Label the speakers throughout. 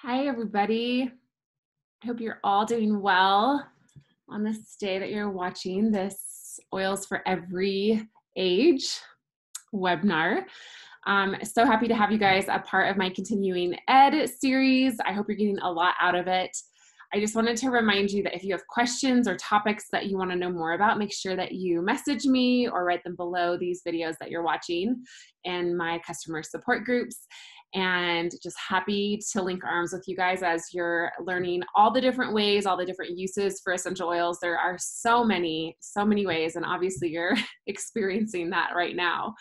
Speaker 1: Hi, everybody. I hope you're all doing well on this day that you're watching this Oils for Every Age webinar. So happy to have you guys a part of my continuing ed series. I hope you're getting a lot out of it. I just wanted to remind you that if you have questions or topics that you want to know more about, make sure that you message me or write them below these videos that you're watching in my customer support groups. And just happy to link arms with you guys as you're learning all the different ways, all the different uses for essential oils. There are so many ways, and obviously you're experiencing that right now.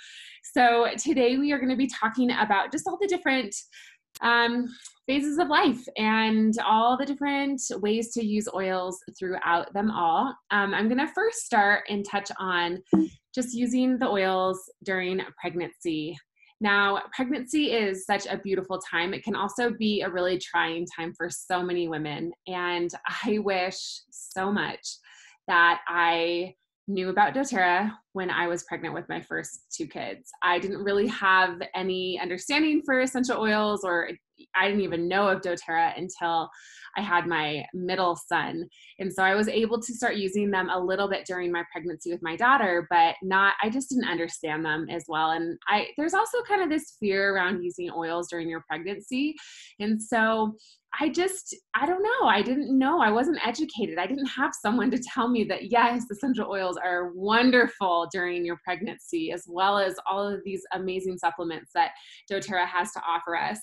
Speaker 1: So today we are going to be talking about just all the different phases of life and all the different ways to use oils throughout them all. I'm going to first start and touch on just using the oils during pregnancy. Now, pregnancy is such a beautiful time. It can also be a really trying time for so many women. And I wish so much that I knew about doTERRA when I was pregnant with my first two kids. I didn't really have any understanding for essential oils, or I didn't even know of doTERRA until I had my middle son. And so I was able to start using them a little bit during my pregnancy with my daughter, but I just didn't understand them as well. And there's also kind of this fear around using oils during your pregnancy. And so I don't know. I didn't know. I wasn't educated. I didn't have someone to tell me that, yes, essential oils are wonderful during your pregnancy, as well as all of these amazing supplements that doTERRA has to offer us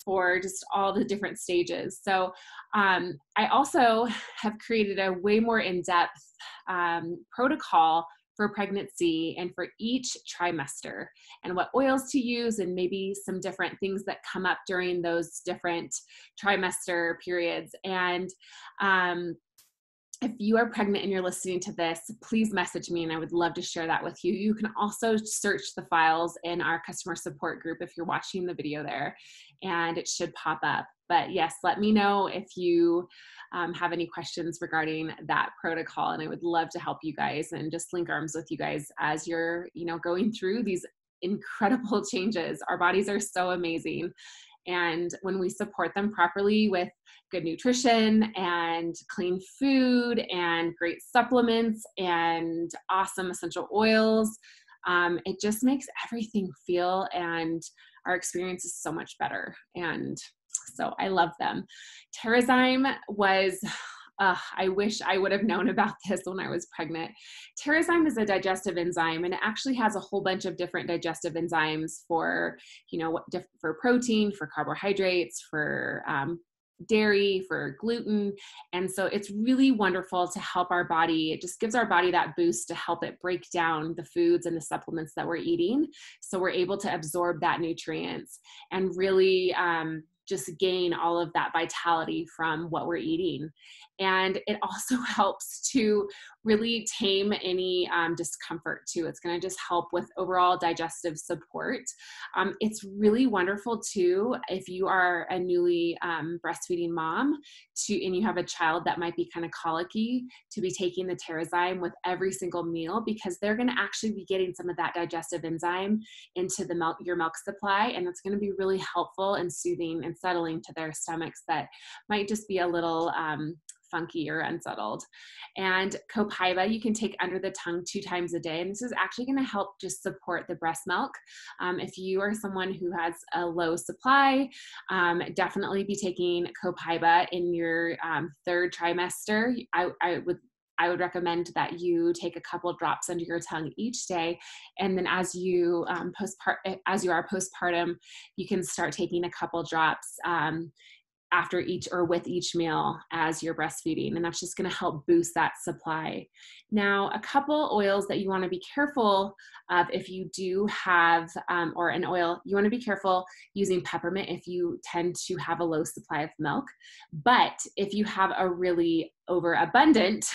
Speaker 1: for just all the different stages. So I also have created a way more in-depth protocol for pregnancy and for each trimester, and what oils to use, and maybe some different things that come up during those different trimester periods. And if you are pregnant and you're listening to this, please message me and I would love to share that with you. You can also search the files in our customer support group if you're watching the video there, and it should pop up. But yes, let me know if you have any questions regarding that protocol, and I would love to help you guys and just link arms with you guys as you're, going through these incredible changes. Our bodies are so amazing. And when we support them properly with good nutrition and clean food and great supplements and awesome essential oils, it just makes everything feel and our experience is so much better. And so I love them. Terrazyme was, I wish I would have known about this when I was pregnant. Terrazyme is a digestive enzyme, and it actually has a whole bunch of different digestive enzymes for, for protein, for carbohydrates, for dairy, for gluten. And so it's really wonderful to help our body. It just gives our body that boost to help it break down the foods and the supplements that we're eating. So we're able to absorb that nutrients and really just gain all of that vitality from what we're eating. And it also helps to really tame any discomfort too. It's going to just help with overall digestive support. It's really wonderful too if you are a newly breastfeeding mom and you have a child that might be kind of colicky, to be taking the Terrazyme with every single meal, because they're going to actually be getting some of that digestive enzyme into your milk supply, and it's going to be really helpful and soothing and settling to their stomachs that might just be a little funky or unsettled. And Copaiba you can take under the tongue 2 times a day, and this is actually going to help just support the breast milk. If you are someone who has a low supply, definitely be taking Copaiba in your 3rd trimester. I would recommend that you take a couple drops under your tongue each day, and then as you are postpartum, you can start taking a couple drops after each or with each meal as you're breastfeeding, and that's just going to help boost that supply. Now, a couple oils that you want to be careful of if you do have, or an oil, you want to be careful using peppermint if you tend to have a low supply of milk. But if you have a really overabundant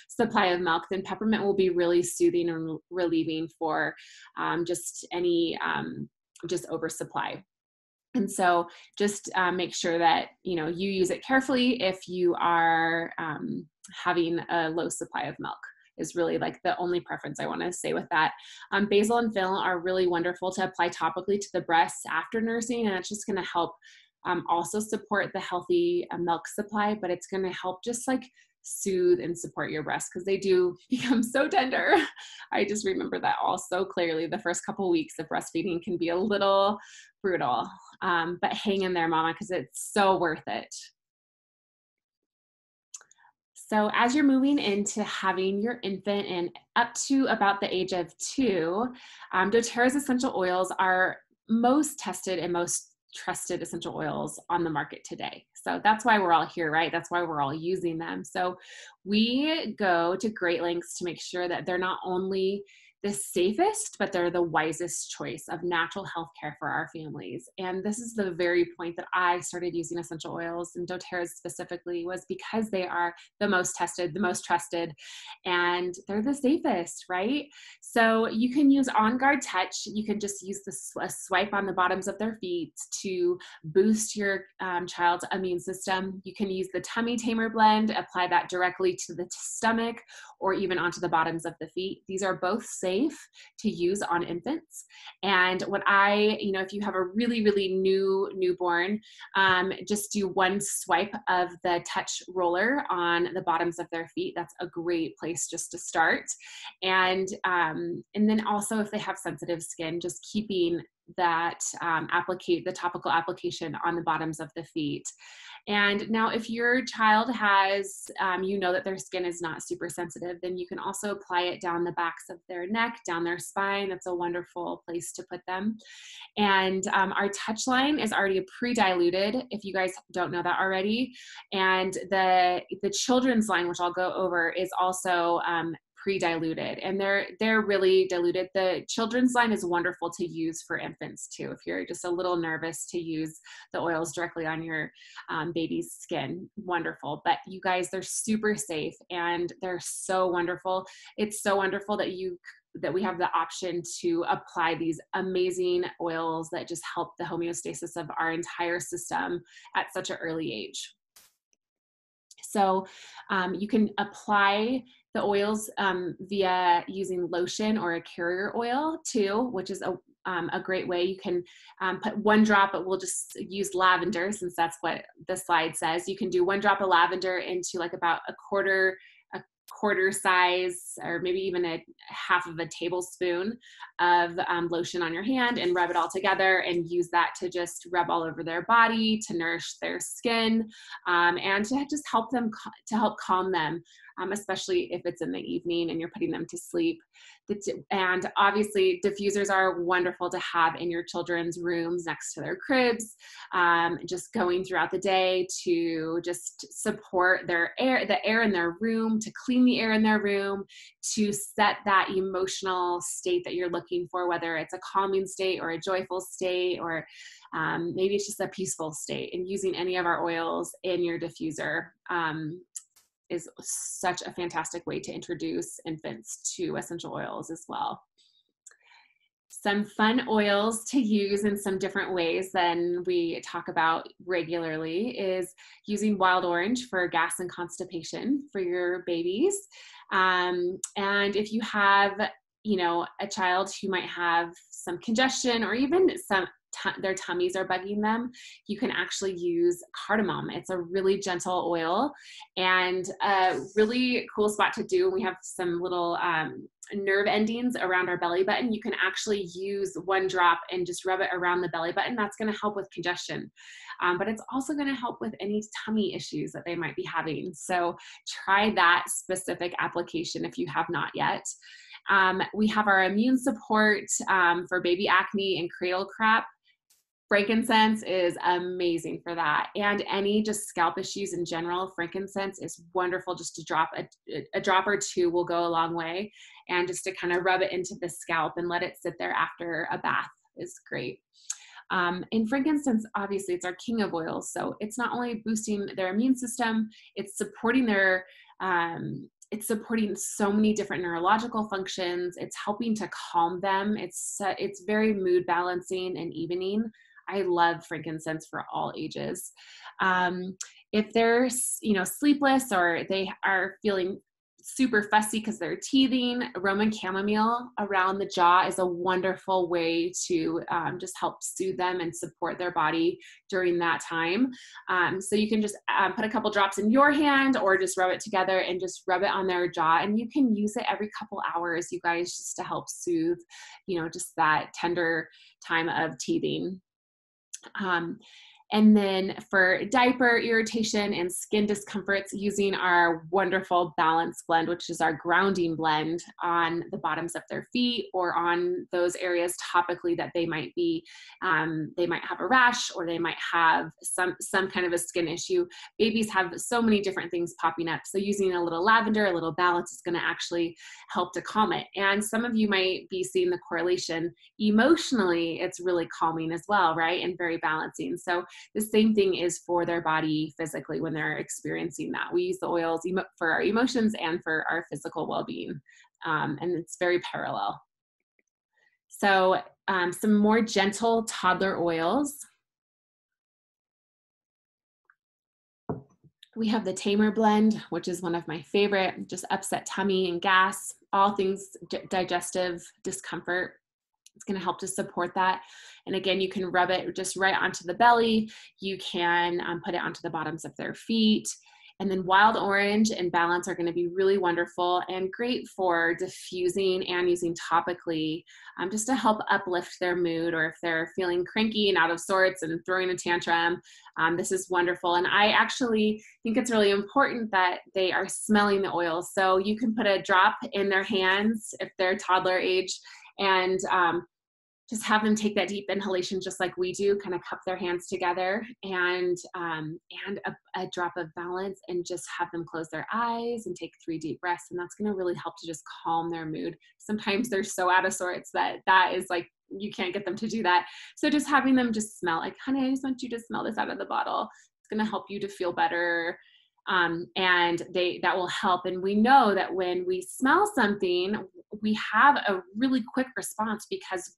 Speaker 1: supply of milk, then peppermint will be really soothing and relieving for just any just oversupply. And so just make sure that, you use it carefully if you are having a low supply of milk, is really like the only preference I want to say with that. Basil and fennel are really wonderful to apply topically to the breasts after nursing, and it's just going to help also support the healthy milk supply, but it's going to help just like soothe and support your breasts because they do become so tender. I just remember that all so clearly. The first couple weeks of breastfeeding can be a little brutal, but hang in there, mama, because it's so worth it. So as you're moving into having your infant and up to about the age of 2, doTERRA's essential oils are most tested and most trusted essential oils on the market today. So that's why we're all here, right? That's why we're all using them. So we go to great lengths to make sure that they're not only the safest, but they're the wisest choice of natural health care for our families. And this is the very point that I started using essential oils, and doTERRA's specifically, was because they are the most tested, the most trusted, and they're the safest, right? So you can use On Guard Touch. You can just use a swipe on the bottoms of their feet to boost your child's immune system. You can use the Tummy Tamer blend, apply that directly to the stomach or even onto the bottoms of the feet. These are both safe to use on infants. And what if you have a really, really newborn, just do one swipe of the touch roller on the bottoms of their feet. That's a great place just to start. And then also if they have sensitive skin, just keeping that the topical application on the bottoms of the feet. And now if your child has, that their skin is not super sensitive, then you can also apply it down the backs of their neck, down their spine. That's a wonderful place to put them. And our touch line is already pre-diluted, if you guys don't know that already. And the children's line, which I'll go over, is also pre-diluted, and they're really diluted. The children's line is wonderful to use for infants too, if you're just a little nervous to use the oils directly on your baby's skin. Wonderful. But you guys, they're super safe and they're so wonderful. It's so wonderful that we have the option to apply these amazing oils that just help the homeostasis of our entire system at such an early age. So you can apply the oils via using lotion or a carrier oil too, which is a great way. You can put 1 drop, but we'll just use lavender since that's what the slide says. You can do 1 drop of lavender into like about a quarter size, or maybe even a half of a tablespoon of lotion on your hand, and rub it all together and use that to just rub all over their body, to nourish their skin, and to just help calm them, especially if it's in the evening and you're putting them to sleep. And obviously diffusers are wonderful to have in your children's rooms next to their cribs, just going throughout the day to just support the air in their room, to clean the air in their room, to set that emotional state that you're looking for, whether it's a calming state or a joyful state, or maybe it's just a peaceful state. And using any of our oils in your diffuser is such a fantastic way to introduce infants to essential oils as well. Some fun oils to use in some different ways than we talk about regularly is using wild orange for gas and constipation for your babies. And if you have, a child who might have some congestion, or even their tummies are bugging them, you can actually use cardamom. It's a really gentle oil and a really cool spot to do. We have some little nerve endings around our belly button. You can actually use 1 drop and just rub it around the belly button. That's going to help with congestion, but it's also going to help with any tummy issues that they might be having. So try that specific application if you have not yet. We have our immune support for baby acne and cradle crap. Frankincense is amazing for that. And any just scalp issues in general, frankincense is wonderful. Just to drop a drop or 2 will go a long way. And just to kind of rub it into the scalp and let it sit there after a bath is great. And frankincense, obviously, it's our king of oils. So it's not only boosting their immune system, it's supporting supporting so many different neurological functions. It's helping to calm them. It's very mood balancing and evening. I love frankincense for all ages. If they're, sleepless, or they are feeling super fussy because they're teething, Roman chamomile around the jaw is a wonderful way to just help soothe them and support their body during that time. So you can just put a couple drops in your hand or just rub it together and just rub it on their jaw. And you can use it every couple hours, you guys, just to help soothe, just that tender time of teething. And then for diaper irritation and skin discomforts, using our wonderful Balance blend, which is our grounding blend on the bottoms of their feet or on those areas topically that they might have a rash, or they might have some kind of a skin issue. Babies have so many different things popping up. So using a little lavender, a little Balance is going to actually help to calm it. And some of you might be seeing the correlation emotionally. It's really calming as well, right? And very balancing. So the same thing is for their body physically when they're experiencing that. We use the oils for our emotions and for our physical well-being, and it's very parallel. So some more gentle toddler oils. We have the Tamer blend, which is one of my favorite, just upset tummy and gas, all things digestive discomfort. It's going to help to support that. And again, you can rub it just right onto the belly. You can put it onto the bottoms of their feet. And then Wild Orange and Balance are going to be really wonderful and great for diffusing and using topically, just to help uplift their mood, or if they're feeling cranky and out of sorts and throwing a tantrum, this is wonderful. And I actually think it's really important that they are smelling the oils. So you can put a drop in their hands if they're toddler age, and just have them take that deep inhalation just like we do, kind of cup their hands together, and a drop of Balance, and just have them close their eyes and take 3 deep breaths. And that's going to really help to just calm their mood. Sometimes they're so out of sorts that is like, you can't get them to do that. So just having them just smell, like, honey, I just want you to smell this out of the bottle. It's going to help you to feel better. And that will help. And we know that when we smell something, we have a really quick response, because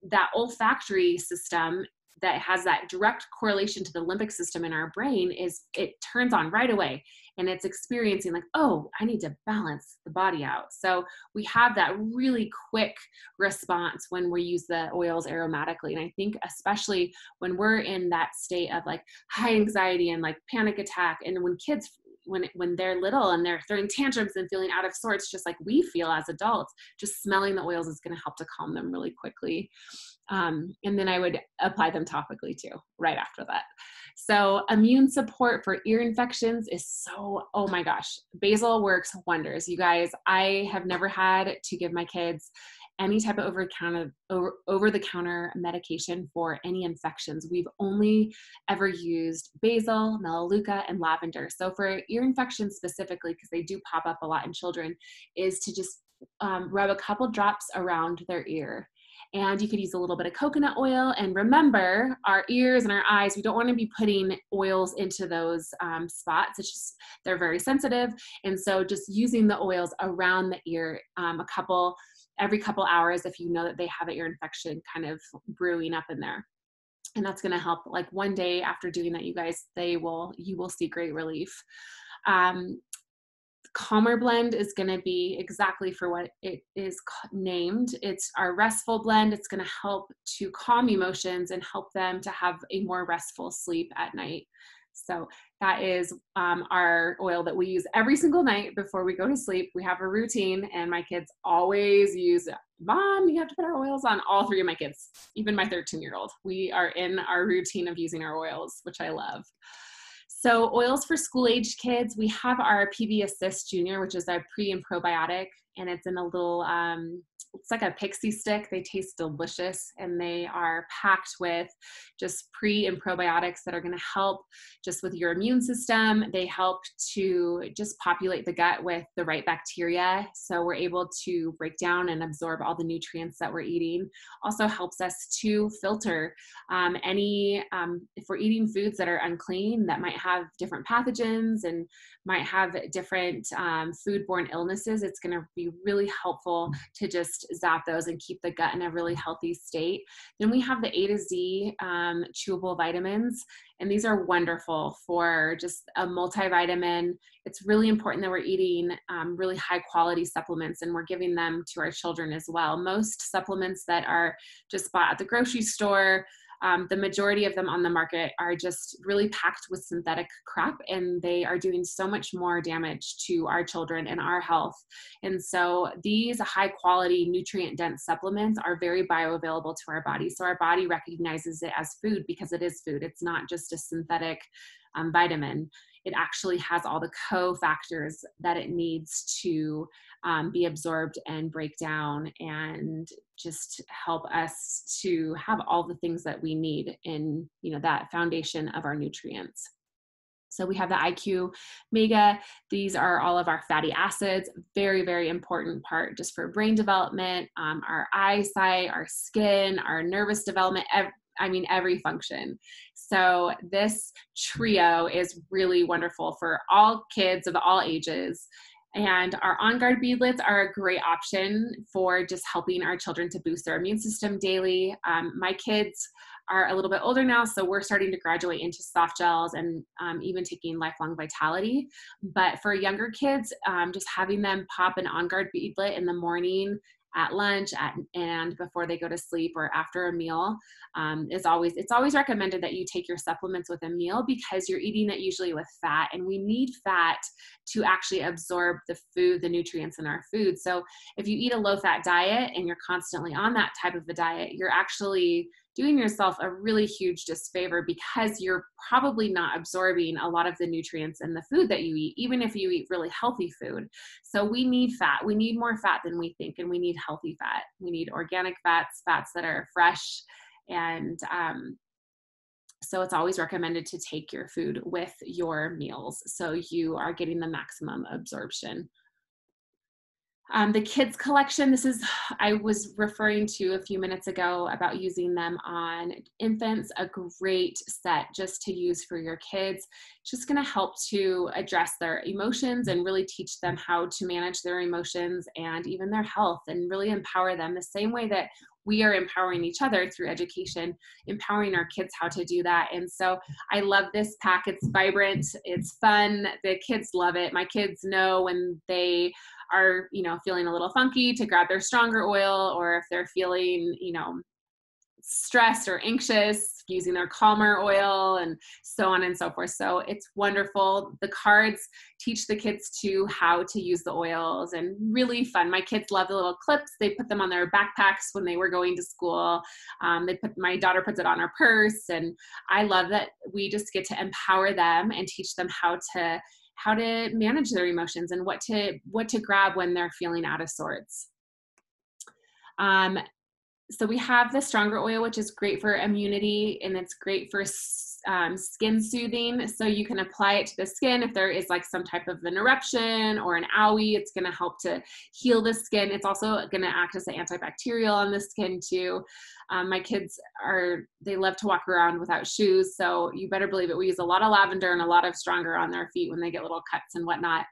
Speaker 1: that olfactory system that has that direct correlation to the limbic system in our brain, it turns on right away, and it's experiencing like, oh, I need to balance the body out. So we have that really quick response when we use the oils aromatically. And I think especially when we're in that state of like high anxiety and like panic attack, and when kids, when they're little and they're throwing tantrums and feeling out of sorts, just like we feel as adults, just smelling the oils is going to help to calm them really quickly. And then I would apply them topically too, right after that. So immune support for ear infections is oh my gosh, basil works wonders. You guys, I have never had to give my kids any type of over-the-counter medication for any infections. We've only ever used basil, melaleuca, and lavender. So for ear infections specifically, because they do pop up a lot in children, is to just rub a couple drops around their ear. And you could use a little bit of coconut oil. And remember, our ears and our eyes, we don't want to be putting oils into those spots. It's just, they're very sensitive. And so just using the oils around the ear every couple hours, if you know that they have an ear infection kind of brewing up in there. And that's going to help. Like one day after doing that, you guys, you will see great relief. Calmer blend is going to be exactly for what it is named. It's our restful blend. It's going to help to calm emotions and help them to have a more restful sleep at night. So that is our oil that we use every single night before we go to sleep. We have a routine, and my kids always use it. Mom, you have to put our oils on. All 3 of my kids, even my 13-year-old, we are in our routine of using our oils, which I love. So oils for school-age kids, we have our PB Assist Junior, which is our pre and probiotic, and it's in a little, it's like a pixie stick. They taste delicious, and they are packed with just pre and probiotics that are going to help just with your immune system. They help to just populate the gut with the right bacteria, so we're able to break down and absorb all the nutrients that we're eating. Also helps us to filter if we're eating foods that are unclean, that might have different pathogens and might have different foodborne illnesses. It's going to be really helpful to just zap those and keep the gut in a really healthy state. Then we have the A to Z chewable vitamins, and these are wonderful for just a multivitamin. It's really important that we're eating really high quality supplements, and we're giving them to our children as well. Most supplements that are just bought at the grocery store, the majority of them on the market are just really packed with synthetic crap, and they are doing so much more damage to our children and our health. And so these high quality nutrient dense supplements are very bioavailable to our body. So our body recognizes it as food because it is food. It's not just a synthetic vitamin. It actually has all the cofactors that it needs to be absorbed and break down and just help us to have all the things that we need in, that foundation of our nutrients. So we have the IQ Mega. These are all of our fatty acids, very, very important part just for brain development, our eyesight, our skin, our nervous development, every function. So this trio is really wonderful for all kids of all ages. And our On Guard beadlets are a great option for just helping our children to boost their immune system daily. My kids are a little bit older now, so we're starting to graduate into soft gels and even taking Lifelong Vitality. But for younger kids, just having them pop an On Guard beadlet in the morning, at lunch, and before they go to sleep or after a meal, it's always recommended that you take your supplements with a meal, because you're eating it usually with fat, and we need fat to actually absorb the nutrients in our food. So if you eat a low fat diet and you're constantly on that type of a diet, you're actually doing yourself a really huge disfavor, because you're probably not absorbing a lot of the nutrients in the food that you eat, even if you eat really healthy food. So we need fat. We need more fat than we think, and we need healthy fat. We need organic fats that are fresh. And so it's always recommended to take your food with your meals so you are getting the maximum absorption. The kids collection, I was referring to a few minutes ago about using them on infants, a great set just to use for your kids. It's just going to help to address their emotions and really teach them how to manage their emotions and even their health, and really empower them the same way that we are empowering each other through education, empowering our kids how to do that. And so I love this pack. It's vibrant, it's fun, the kids love it. My kids know when they are, feeling a little funky to grab their stronger oil, or if they're feeling, stressed or anxious, using their calmer oil, and so on and so forth. So it's wonderful. The cards teach the kids how to use the oils, and really fun. My kids love the little clips. They put them on their backpacks when they were going to school. My daughter puts it on her purse, and I love that we just get to empower them and teach them how to manage their emotions and what to grab when they're feeling out of sorts. So we have the stronger oil, which is great for immunity, and it's great for skin soothing. So you can apply it to the skin if there is like some type of an eruption or an owie. It's going to help to heal the skin. It's also going to act as an antibacterial on the skin too. My kids they love to walk around without shoes, so you better believe it. We use a lot of lavender and a lot of stronger on their feet when they get little cuts and whatnot.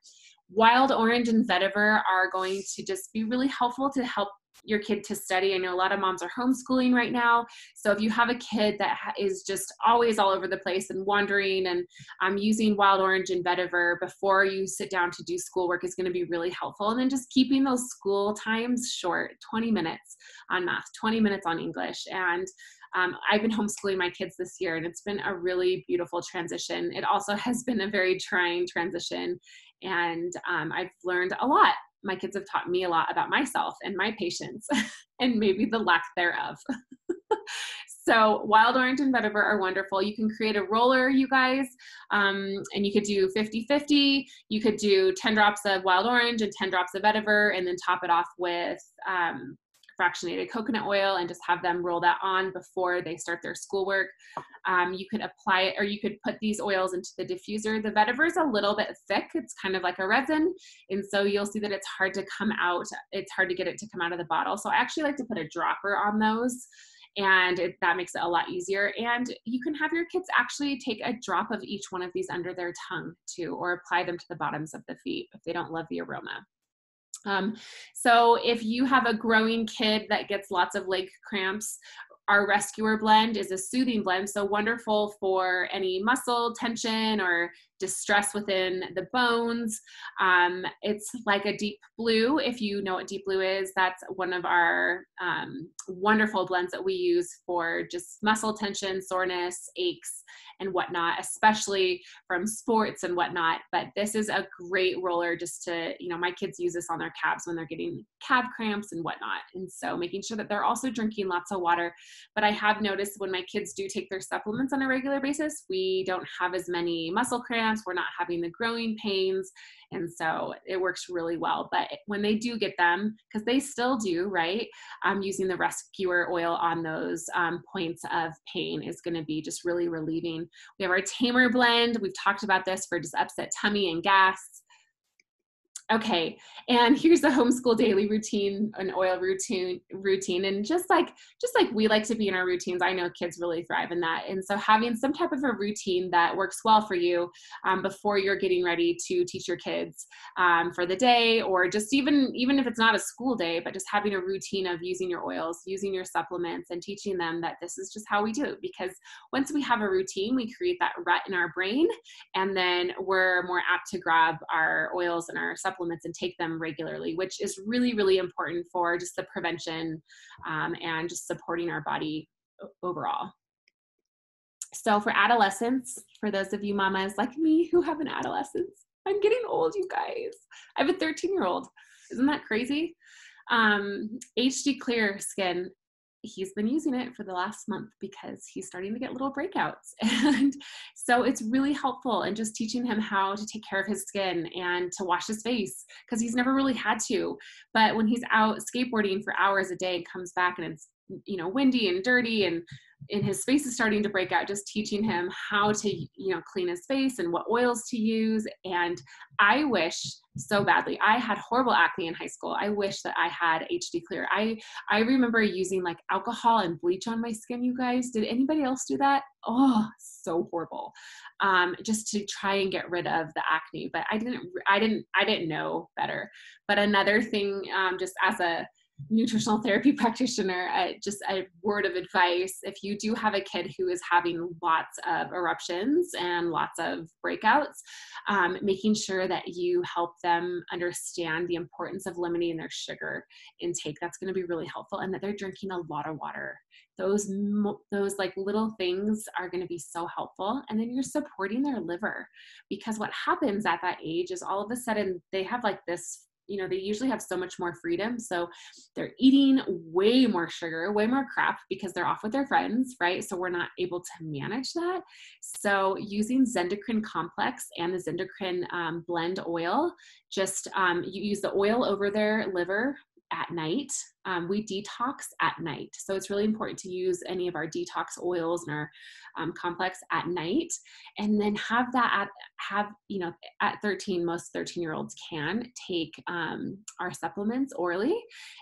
Speaker 1: Wild orange and vetiver are going to just be really helpful to help your kid to study. I know a lot of moms are homeschooling right now. So if you have a kid that is just always all over the place and wandering, and using wild orange and vetiver before you sit down to do schoolwork is going to be really helpful. And then just keeping those school times short, 20 minutes on math, 20 minutes on English. And I've been homeschooling my kids this year, and it's been a really beautiful transition. It also has been a very trying transition, and I've learned a lot. My kids have taught me a lot about myself and my patience and maybe the lack thereof. So wild orange and vetiver are wonderful. You can create a roller, you guys, and you could do 50-50. You could do 10 drops of wild orange and 10 drops of vetiver, and then top it off with fractionated coconut oil, and just have them roll that on before they start their schoolwork. You could apply it, or you could put these oils into the diffuser. The vetiver is a little bit thick. It's kind of like a resin. And so you'll see that it's hard to come out. It's hard to get it to come out of the bottle. So I actually like to put a dropper on those, and that makes it a lot easier. And you can have your kids actually take a drop of each one of these under their tongue too, or apply them to the bottoms of the feet if they don't love the aroma. So if you have a growing kid that gets lots of leg cramps, our Rescuer blend is a soothing blend, so wonderful for any muscle tension or distress within the bones. It's like a deep blue. If you know what deep blue is, that's one of our wonderful blends that we use for just muscle tension, soreness, aches, and whatnot, especially from sports and whatnot. But this is a great roller just to, my kids use this on their calves when they're getting calf cramps and whatnot. And so making sure that they're also drinking lots of water. But I have noticed when my kids do take their supplements on a regular basis, we don't have as many muscle cramps. We're not having the growing pains. And so it works really well. But when they do get them, because they still do, right? Using the Rescuer oil on those points of pain is going to be just really relieving. We have our Tamer blend. We've talked about this for just upset tummy and gas. Okay, and here's the homeschool daily routine, an oil routine, and just like we like to be in our routines, I know kids really thrive in that. And so having some type of a routine that works well for you before you're getting ready to teach your kids for the day, or just even if it's not a school day, but just having a routine of using your oils, using your supplements, and teaching them that this is just how we do it. Because once we have a routine, we create that rut in our brain, and then we're more apt to grab our oils and our supplements and take them regularly, which is really, really important for just the prevention and just supporting our body overall. So for adolescents, for those of you mamas like me who have an adolescent, I'm getting old, you guys. I have a 13-year-old. Isn't that crazy? HD Clear Skin, he's been using it for the last month because he's starting to get little breakouts. And so it's really helpful in just teaching him how to take care of his skin and to wash his face, because he's never really had to. But when he's out skateboarding for hours a day and comes back and it's windy and dirty and his face is starting to break out, just teaching him how to clean his face and what oils to use. And I wish so badly, I had horrible acne in high school. I wish that I had HD Clear. I remember using like alcohol and bleach on my skin, you guys. Did anybody else do that? Oh, so horrible. Just to try and get rid of the acne, but I didn't know better. But another thing, just as a nutritional therapy practitioner, just a word of advice: if you do have a kid who is having lots of eruptions and lots of breakouts, making sure that you help them understand the importance of limiting their sugar intake. That's going to be really helpful, and that they're drinking a lot of water. Those like little things are going to be so helpful. And then you're supporting their liver, because what happens at that age is all of a sudden they have like this, they usually have so much more freedom. So they're eating way more sugar, way more crap, because they're off with their friends, right? So we're not able to manage that. So using Zendocrine Complex and the Zendocrine blend oil, just you use the oil over their liver at night. We detox at night. So it's really important to use any of our detox oils and our complex at night, and then have that at 13, most 13-year-olds can take our supplements orally.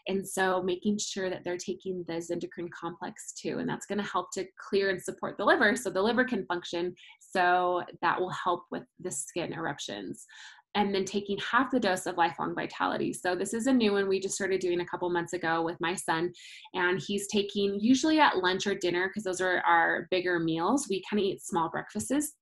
Speaker 1: And so making sure that they're taking the Zendocrine Complex too, and that's going to help to clear and support the liver so the liver can function. So that will help with the skin eruptions. And then taking half the dose of Lifelong Vitality. So this is a new one we just started doing a couple months ago with my son, and he's taking usually at lunch or dinner, because those are our bigger meals. We kind of eat small breakfasts,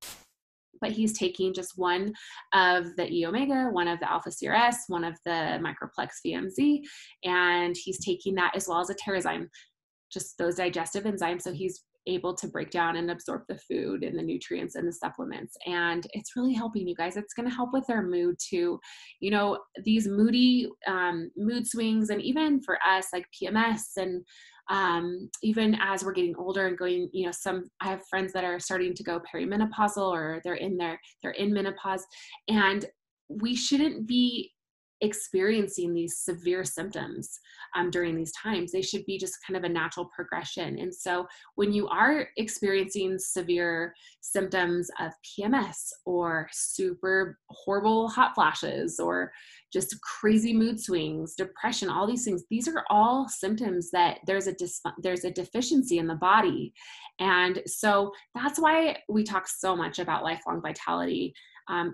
Speaker 1: but he's taking just one of the E Omega, one of the Alpha CRS, one of the Microplex VMZ, and he's taking that as well as a Terrazyme, just those digestive enzymes. So he's able to break down and absorb the food and the nutrients and the supplements. And it's really helping, you guys. It's going to help with their mood too. These moody mood swings, and even for us, like PMS, and even as we're getting older and going, I have friends that are starting to go perimenopausal, or they're in menopause, and we shouldn't be experiencing these severe symptoms during these times. They should be just kind of a natural progression. And so when you are experiencing severe symptoms of PMS or super horrible hot flashes, or just crazy mood swings, depression, all these things. These are all symptoms that there's a deficiency in the body. And so that's why we talk so much about lifelong vitality,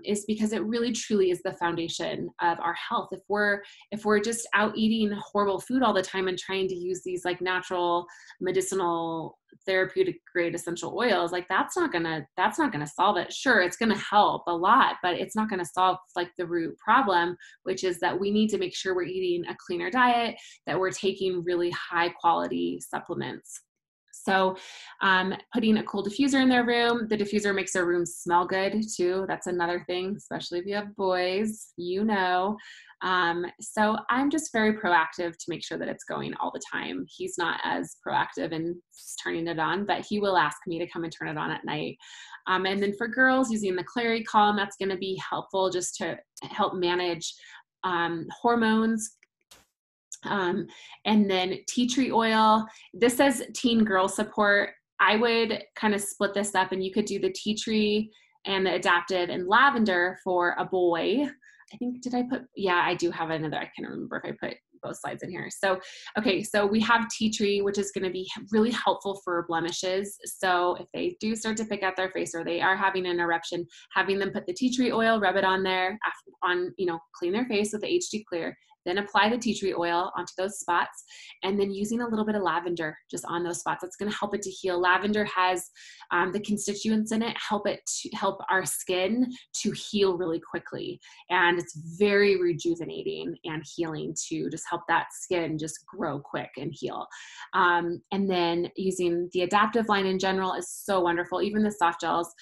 Speaker 1: is because it really truly is the foundation of our health. If we're just out eating horrible food all the time and trying to use these like natural medicinal therapeutic grade essential oils, like that's not gonna solve it. Sure, it's gonna help a lot, but it's not gonna solve like the root problem, which is that we need to make sure we're eating a cleaner diet, that we're taking really high quality supplements. So putting a cool diffuser in their room. The diffuser makes their room smell good too. That's another thing, especially if you have boys, you know. So I'm just very proactive to make sure that it's going all the time. He's not as proactive in turning it on, but he will ask me to come and turn it on at night. And then for girls, using the Clary Calm, that's going to be helpful just to help manage hormones. And then tea tree oil. This says teen girl support. I would kind of split this up, and you could do the tea tree and the adaptive and lavender for a boy. I think, yeah, I do have another. I can't remember if I put both slides in here. So, okay, so we have tea tree, which is going to be really helpful for blemishes. So if they do start to pick at their face or they are having an eruption, having them put the tea tree oil, rub it on there, clean their face with the HD Clear, then apply the tea tree oil onto those spots, and then using a little bit of lavender just on those spots. That's going to help it to heal. Lavender has the constituents in it, help our skin to heal really quickly. And it's very rejuvenating and healing to just help that skin just grow quick and heal. And then using the adaptive line in general is so wonderful. Even the soft gels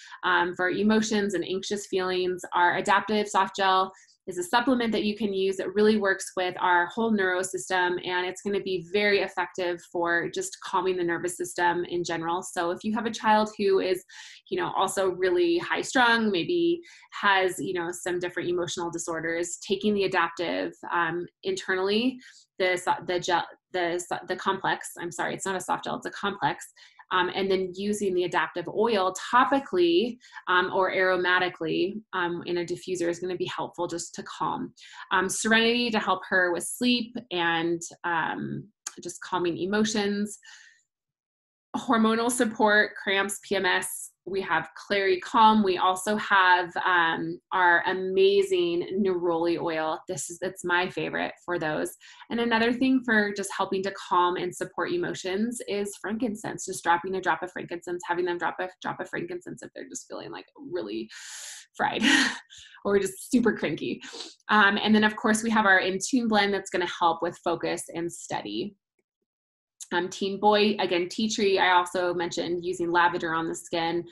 Speaker 1: for emotions and anxious feelings. Our adaptive soft gel is a supplement that you can use that really works with our whole neurosystem, and it's going to be very effective for just calming the nervous system in general. So if you have a child who is, also really high strung, maybe has, some different emotional disorders, taking the adaptive internally, the complex, I'm sorry, it's not a soft gel, it's a complex. And then using the adaptive oil topically or aromatically in a diffuser is going to be helpful just to calm. Serenity to help her with sleep and just calming emotions. Hormonal support, cramps, PMS. We have Clary Calm. We also have our amazing neroli oil. That's my favorite for those. And another thing for just helping to calm and support emotions is frankincense. Just dropping a drop of frankincense, having them drop a frankincense if they're just feeling like really fried or just super cranky. And then of course we have our In-Tune blend that's going to help with focus and steady. Teen boy, again, tea tree. I also mentioned using lavender on the skin,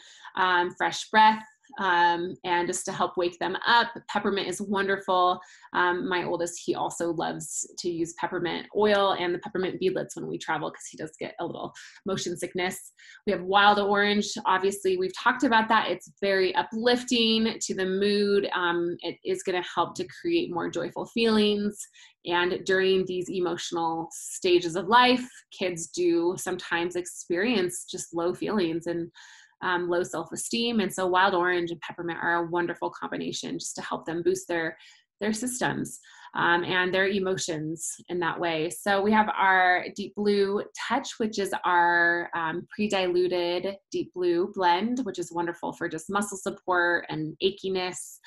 Speaker 1: fresh breath, and just to help wake them up. Peppermint is wonderful. My oldest, he also loves to use peppermint oil and the peppermint beadlets when we travel because he does get a little motion sickness. We have wild orange. Obviously, we've talked about that. It's very uplifting to the mood. It is going to help to create more joyful feelings. And during these emotional stages of life, kids do sometimes experience just low feelings and low self-esteem. And so wild orange and peppermint are a wonderful combination just to help them boost their systems and their emotions in that way. So we have our Deep Blue Touch, which is our pre-diluted Deep Blue blend, which is wonderful for just muscle support and achiness,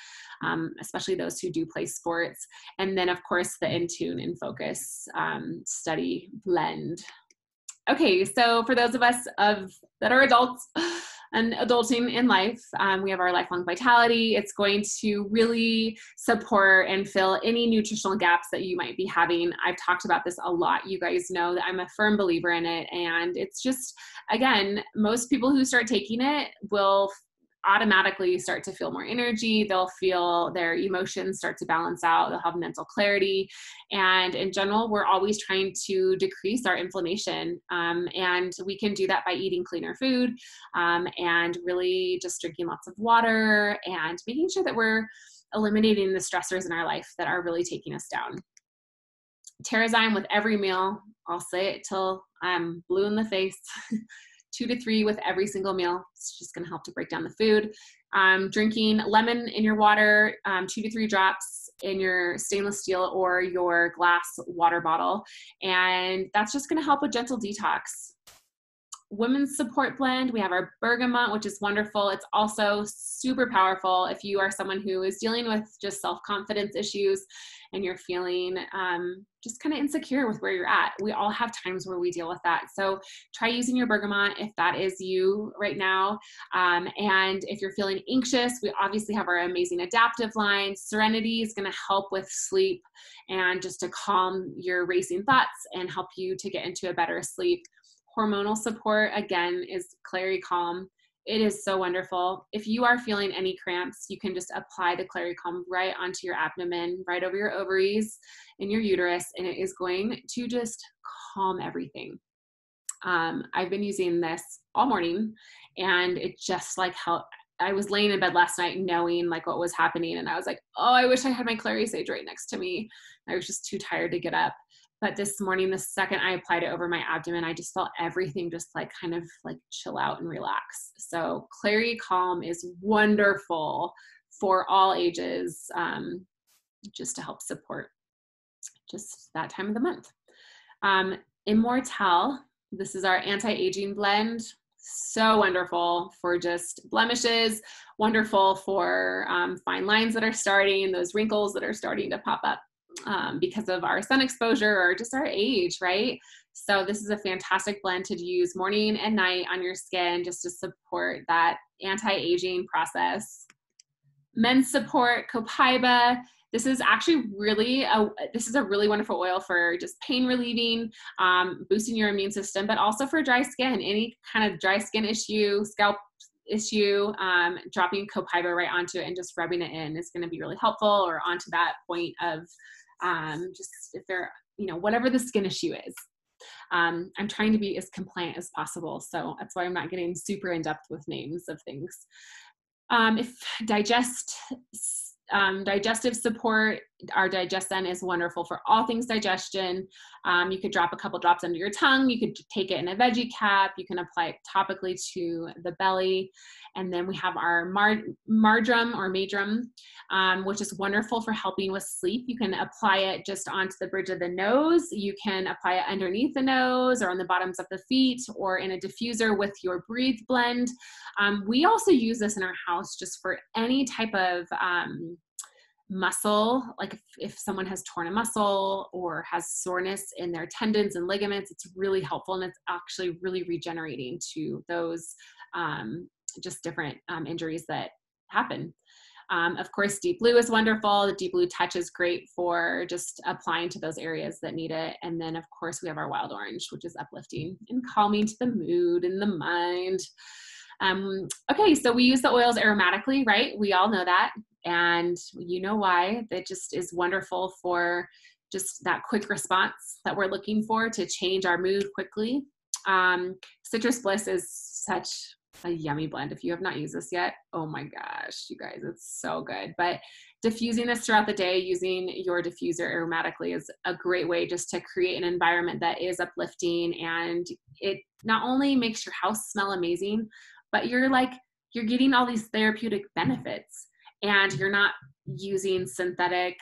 Speaker 1: especially those who do play sports. And then of course the In-Tune and Focus Study blend. Okay, so for those of us that are adults and adulting in life, we have our Lifelong Vitality. It's going to really support and fill any nutritional gaps that you might be having. I've talked about this a lot. You guys know that I'm a firm believer in it. And it's just, again, most people who start taking it will automatically start to feel more energy. They'll feel their emotions start to balance out. They'll have mental clarity. And in general, we're always trying to decrease our inflammation. And we can do that by eating cleaner food and really just drinking lots of water and making sure that we're eliminating the stressors in our life that are really taking us down. Terrazyme with every meal. I'll say it till I'm blue in the face. 2 to 3 with every single meal. It's just going to help to break down the food. Drinking lemon in your water, 2 to 3 drops in your stainless steel or your glass water bottle. And that's just gonna help with gentle detox. Women's support blend, we have our bergamot, which is wonderful. It's also super powerful if you are someone who is dealing with just self-confidence issues and you're feeling just kind of insecure with where you're at. We all have times where we deal with that. So try using your bergamot if that is you right now. And if you're feeling anxious, we obviously have our amazing adaptive line. Serenity is going to help with sleep and just to calm your racing thoughts and help you to get into a better sleep. Hormonal support, again, is Clary Calm. It is so wonderful. If you are feeling any cramps, you can just apply the Clary Calm right onto your abdomen, right over your ovaries and your uterus, and it is going to just calm everything. I've been using this all morning, and it just like helped. I was laying in bed last night knowing like what was happening, and I was like, oh, I wish I had my Clary Sage right next to me. I was just too tired to get up. But this morning, the second I applied it over my abdomen, I just felt everything just like kind of like chill out and relax. So Clary Calm is wonderful for all ages, just to help support just that time of the month. Immortelle, this is our anti-aging blend. So wonderful for just blemishes, wonderful for fine lines that are starting, those wrinkles that are starting to pop up. Because of our sun exposure or just our age, right? So this is a fantastic blend to use morning and night on your skin just to support that anti-aging process. Men's support, Copaiba. This is actually really this is a really wonderful oil for just pain relieving, boosting your immune system, but also for dry skin, any kind of dry skin issue, scalp issue, dropping Copaiba right onto it and just rubbing it in is going to be really helpful, or onto that point of just if they're, whatever the skin issue is. I'm trying to be as compliant as possible, so that's why I'm not getting super in depth with names of things. If digestive support, our DigestZen is wonderful for all things digestion. You could drop a couple drops under your tongue. You could take it in a veggie cap. You can apply it topically to the belly. And then we have our Mardrum, which is wonderful for helping with sleep. You can apply it just onto the bridge of the nose. You can apply it underneath the nose or on the bottoms of the feet or in a diffuser with your Breathe blend. We also use this in our house just for any type of muscle, like if someone has torn a muscle or has soreness in their tendons and ligaments, it's really helpful, and it's actually really regenerating to those just different injuries that happen. Of course, Deep Blue is wonderful. The Deep Blue Touch is great for just applying to those areas that need it. And then, of course, we have our Wild Orange, which is uplifting and calming to the mood and the mind. Okay, so we use the oils aromatically, right? We all know that. And you know why. That just is wonderful for just that quick response that we're looking for to change our mood quickly. Citrus Bliss is such a yummy blend. If you have not used this yet, oh my gosh, you guys, it's so good. But diffusing this throughout the day using your diffuser aromatically is a great way just to create an environment that is uplifting, and it not only makes your house smell amazing, but you're getting all these therapeutic benefits, and you're not using synthetic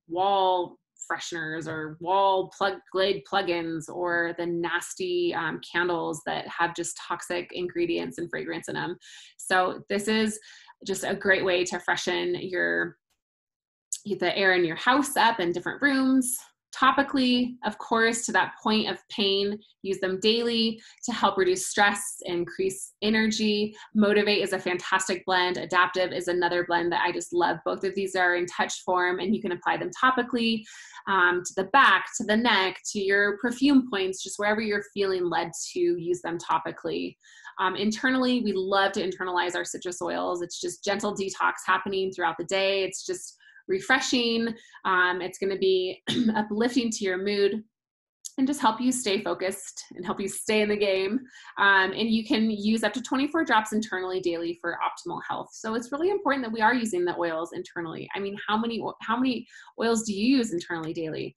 Speaker 1: wall fresheners or wall Glade plugins or the nasty candles that have just toxic ingredients and fragrance in them. So this is just a great way to freshen the air in your house up in different rooms. Topically, of course, to that point of pain, use them daily to help reduce stress, increase energy. Motivate is a fantastic blend. Adaptive is another blend that I just love. Both of these are in touch form, and you can apply them topically to the back, to the neck, to your perfume points, just wherever you're feeling led to use them topically. Internally, we love to internalize our citrus oils. It's just gentle detox happening throughout the day. It's just refreshing. It's going to be uplifting to your mood and just help you stay focused and help you stay in the game. And you can use up to 24 drops internally daily for optimal health. So it's really important that we are using the oils internally. I mean, how many oils do you use internally daily?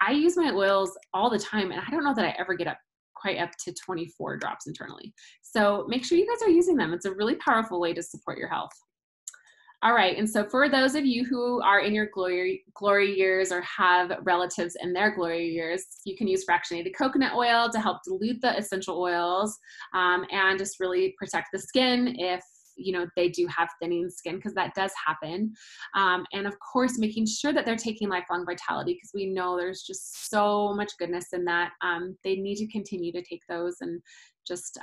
Speaker 1: I use my oils all the time, and I don't know that I ever get quite up to 24 drops internally. So make sure you guys are using them. It's a really powerful way to support your health. All right, and so for those of you who are in your glory years or have relatives in their glory years, you can use fractionated coconut oil to help dilute the essential oils and just really protect the skin if they do have thinning skin, because that does happen. And of course, making sure that they're taking Lifelong Vitality, because we know there's just so much goodness in that. They need to continue to take those and just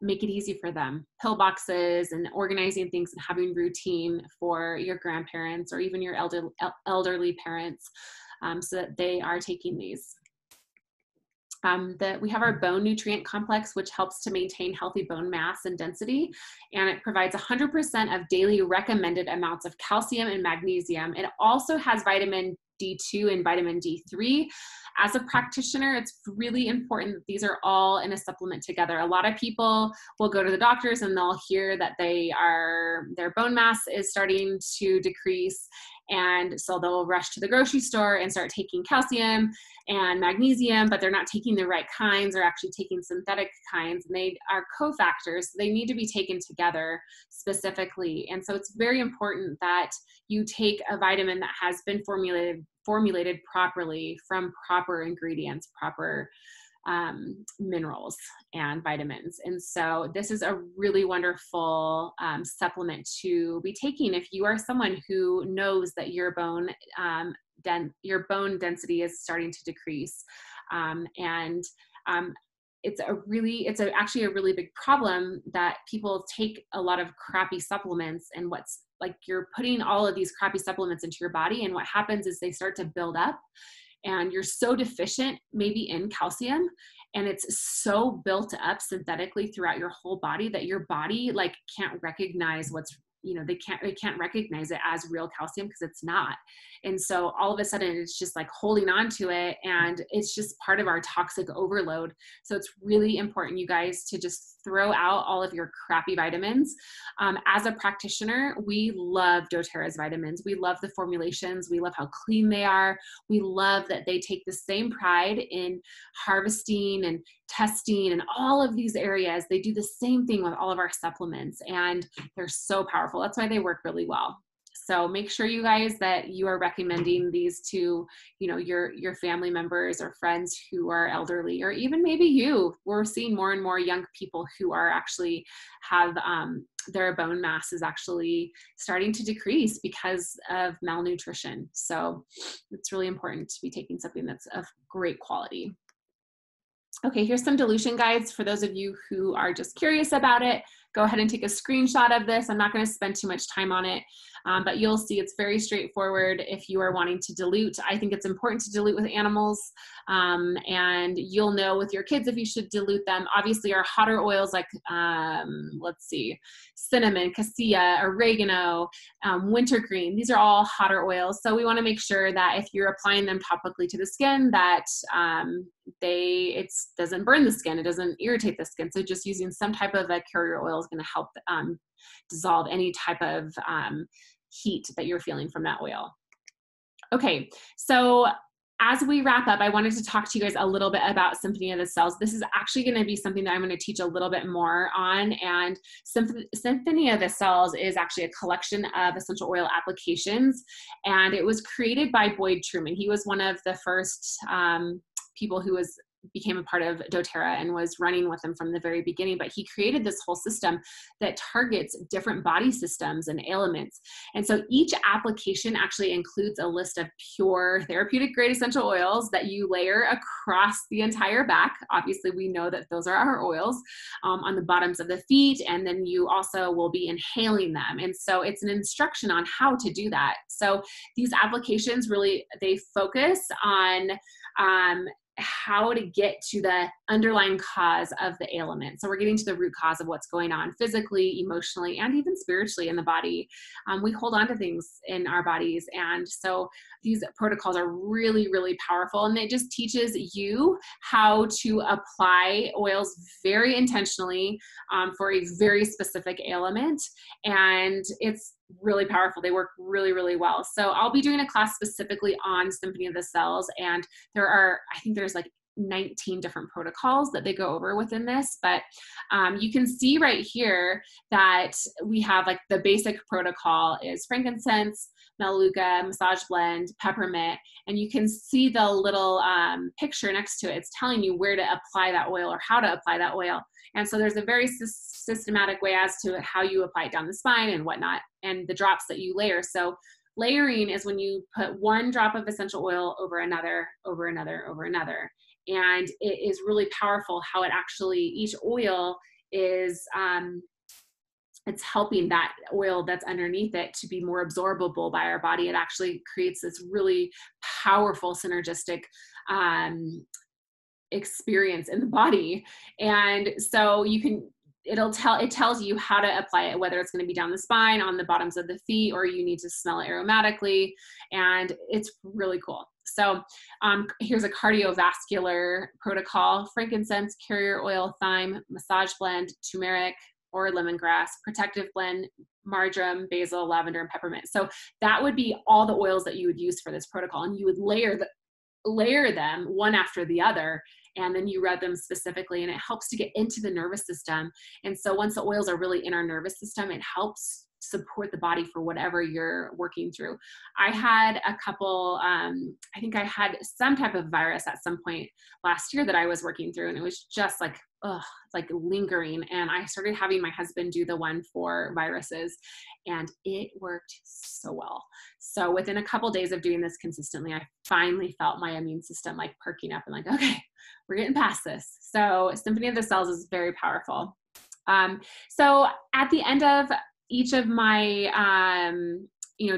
Speaker 1: make it easy for them. Pill boxes and organizing things and having routine for your grandparents or even your elderly parents so that they are taking these. We have our bone nutrient complex, which helps to maintain healthy bone mass and density, and it provides 100% of daily recommended amounts of calcium and magnesium. It also has vitamin D2 and vitamin D3. As a practitioner, it's really important that these are all in a supplement together. A lot of people will go to the doctors and they'll hear that their bone mass is starting to decrease, and so they'll rush to the grocery store and start taking calcium and magnesium, but they're not taking the right kinds, or actually taking synthetic kinds, and they are cofactors. They need to be taken together specifically. And so it's very important that you take a vitamin that has been formulated properly from proper ingredients, proper minerals and vitamins. And so this is a really wonderful supplement to be taking if you are someone who knows that your bone density is starting to decrease. It's actually a really big problem that people take a lot of crappy supplements, and you're putting all of these crappy supplements into your body, and what happens is they start to build up, and you're so deficient maybe in calcium, and it's so built up synthetically throughout your whole body that your body can't recognize they can't recognize it as real calcium, because it's not. And so all of a sudden it's just holding on to it, and it's just part of our toxic overload. So it's really important, you guys, to just throw out all of your crappy vitamins. As a practitioner, we love doTERRA's vitamins. We love the formulations. We love how clean they are. We love that they take the same pride in harvesting and testing and all of these areas. They do the same thing with all of our supplements, and they're so powerful. That's why they work really well. So make sure, you guys, that you are recommending these to, your family members or friends who are elderly, or even maybe you. We're seeing more and more young people who are actually have their bone mass is actually starting to decrease because of malnutrition. So it's really important to be taking something that's of great quality. Okay, here's some dilution guides for those of you who are just curious about it. Go ahead and take a screenshot of this. I'm not going to spend too much time on it, but you'll see it's very straightforward if you are wanting to dilute. I think it's important to dilute with animals, and you'll know with your kids if you should dilute them. Obviously, our hotter oils like, cinnamon, cassia, oregano, wintergreen, these are all hotter oils. So we want to make sure that if you're applying them topically to the skin, that it doesn't burn the skin, it doesn't irritate the skin. So just using some type of a carrier oil is going to help dissolve any type of heat that you're feeling from that oil. Okay, so as we wrap up, I wanted to talk to you guys a little bit about Symphony of the Cells. This is actually going to be something that I'm going to teach a little bit more on. And Symphony of the Cells is actually a collection of essential oil applications. And it was created by Boyd Truman. He was one of the first people who became a part of doTERRA and was running with them from the very beginning, but he created this whole system that targets different body systems and ailments. And so each application actually includes a list of pure therapeutic grade essential oils that you layer across the entire back. Obviously, we know that those are our oils on the bottoms of the feet, and then you also will be inhaling them. And so it's an instruction on how to do that. So these applications really, they focus on how to get to the underlying cause of the ailment. So we're getting to the root cause of what's going on physically, emotionally, and even spiritually in the body. We hold on to things in our bodies. And so these protocols are really, really powerful. And it just teaches you how to apply oils very intentionally for a very specific ailment. And it's really powerful. They work really, really well. So I'll be doing a class specifically on Symphony of the Cells. And I think there's 19 different protocols that they go over within this, but you can see right here that we have like the basic protocol is frankincense, melaleuca, massage blend, peppermint, and you can see the little picture next to it. It's telling you where to apply that oil or how to apply that oil. And so there's a very systematic way as to how you apply it down the spine and whatnot, and the drops that you layer. So layering is when you put one drop of essential oil over another, over another, over another. And it is really powerful how it actually, each oil is, it's helping that oil that's underneath it to be more absorbable by our body. It actually creates this really powerful synergistic experience in the body. And so you can, it tells you how to apply it, whether it's going to be down the spine, on the bottoms of the feet, or you need to smell it aromatically. And it's really cool. So here's a cardiovascular protocol: frankincense, carrier oil, thyme, massage blend, turmeric or lemongrass, protective blend, marjoram, basil, lavender, and peppermint. So that would be all the oils that you would use for this protocol. And you would layer them one after the other, and then you rub them specifically, and it helps to get into the nervous system. And so once the oils are really in our nervous system, it helps support the body for whatever you're working through. I had a couple, I think I had some type of virus at some point last year that I was working through, and it was just like, like lingering. And I started having my husband do the one for viruses, and it worked so well. So within a couple days of doing this consistently, I finally felt my immune system like perking up and like, okay, we're getting past this. So Symphony of the Cells is very powerful. So at the end of each of my,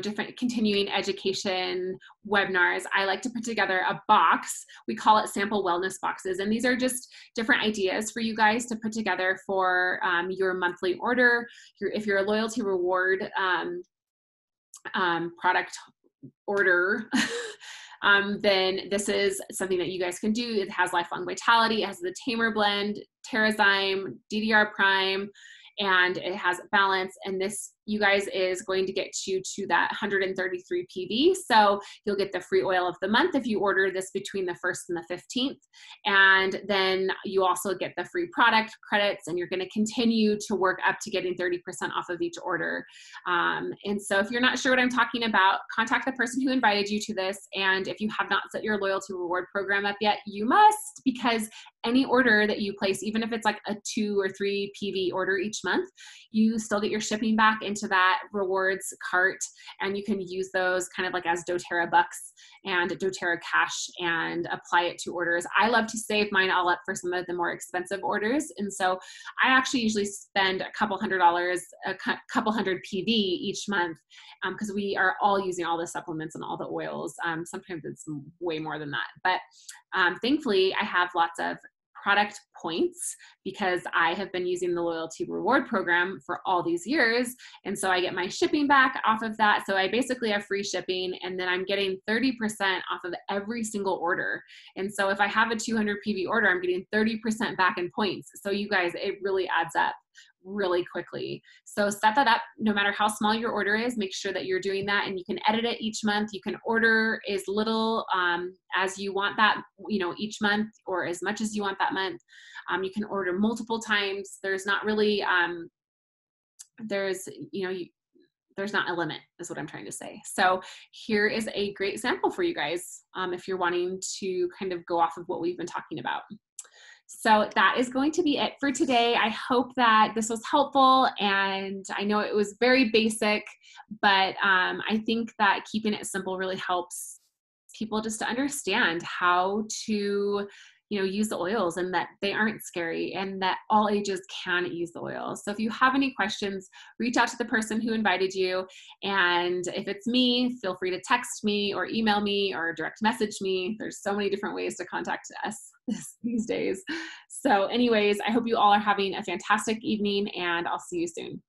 Speaker 1: different continuing education webinars, I like to put together a box. We call it sample wellness boxes. And these are just different ideas for you guys to put together for your monthly order. If you're a loyalty reward product order, then this is something that you guys can do. It has Lifelong Vitality, it has the Tamer Blend, Terrazyme, DDR Prime, and it has balance. And this, you guys, is going to get you to that 133 PV. So you'll get the free oil of the month if you order this between the 1st and the 15th. And then you also get the free product credits, and you're going to continue to work up to getting 30% off of each order. And so if you're not sure what I'm talking about, contact the person who invited you to this. And if you have not set your loyalty reward program up yet, you must, because any order that you place, even if it's like a 2 or 3 PV order each month, you still get your shipping back into that rewards cart, and you can use those kind of like as doTERRA bucks and doTERRA cash and apply it to orders. I love to save mine all up for some of the more expensive orders. And so I actually usually spend a couple $100, a couple hundred PV each month, because we are all using all the supplements and all the oils. Sometimes it's way more than that. But thankfully, I have lots of product points because I have been using the loyalty reward program for all these years. And so I get my shipping back off of that. So I basically have free shipping, and then I'm getting 30% off of every single order. And so if I have a 200 PV order, I'm getting 30% back in points. So you guys, it really adds up really quickly. So set that up. No matter how small your order is, make sure that you're doing that, and you can edit it each month. You can order as little as you want that, each month, or as much as you want that month. You can order multiple times. There's not really, there's not a limit, is what I'm trying to say. So here is a great sample for you guys if you're wanting to kind of go off of what we've been talking about. So that is going to be it for today. I hope that this was helpful, and I know it was very basic, but I think that keeping it simple really helps people just to understand how to use the oils, and that they aren't scary, and that all ages can use the oils. So if you have any questions, reach out to the person who invited you. And if it's me, feel free to text me or email me or direct message me. There's so many different ways to contact us these days. So anyways, I hope you all are having a fantastic evening, and I'll see you soon.